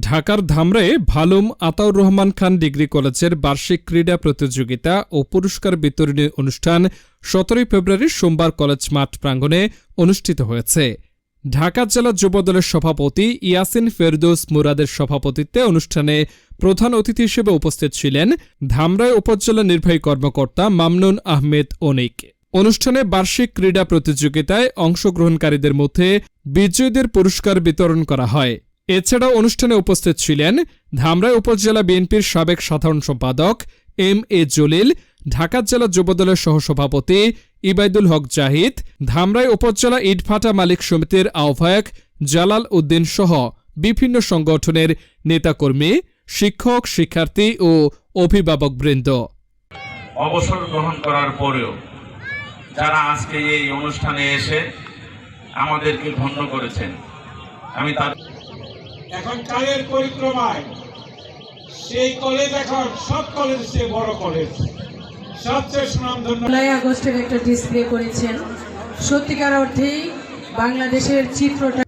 ঢাকার ধামরায়ে ভালুম আতাউর রহমান খান ডিগ্রি কলেজের বার্ষিক ক্রীড়া প্রতিযোগিতা ও পুরস্কার বিতরণী অনুষ্ঠান ১৭ ফেব্রুয়ারি সোমবার কলেজ মাঠ প্রাঙ্গণে অনুষ্ঠিত হয়েছে। ঢাকা জেলা যুবদলের সভাপতি ইয়াসিন ফেরদৌস মুরাদের সভাপতিত্বে অনুষ্ঠানে প্রধান অতিথি হিসেবে উপস্থিত ছিলেন ধামরাই উপজেলা নির্বাহী কর্মকর্তা মামনুন আহমেদ অনিক। অনুষ্ঠানে বার্ষিক ক্রীড়া প্রতিযোগিতায় অংশগ্রহণকারীদের মধ্যে বিজয়ীদের পুরস্কার বিতরণ করা হয়। এছাড়াও অনুষ্ঠানে উপস্থিত ছিলেন ধামরাই উপজেলা বিএনপির সাবেক সাধারণ সম্পাদক এম.এ. জলিল, ঢাকা জেলা যুবদলের সহসভাপতি ইবাইদুল হক জাহিদ, ধামরাই উপজেলা ইটভাটা মালিক সমিতির আহ্বায়ক জালাল উদ্দিন সহ বিভিন্ন সংগঠনের নেতাকর্মী, শিক্ষক, শিক্ষার্থী ও অভিভাবকবৃন্দ। অবসর গ্রহণ করার পরেও যারা আজকে এই অনুষ্ঠানে এসে আমাদেরকে ধন্য করেছেন, আমি তার এখন কালের পরিক্রমায় সেই কলেজ এখন সব কলেজ চেয়ে বড় কলেজ, সবচেয়ে সুনামধন্য। জুলাই আগস্টের একটা ডিসপ্লে করেছেন, সত্যিকার অর্থেই বাংলাদেশের চিত্রটা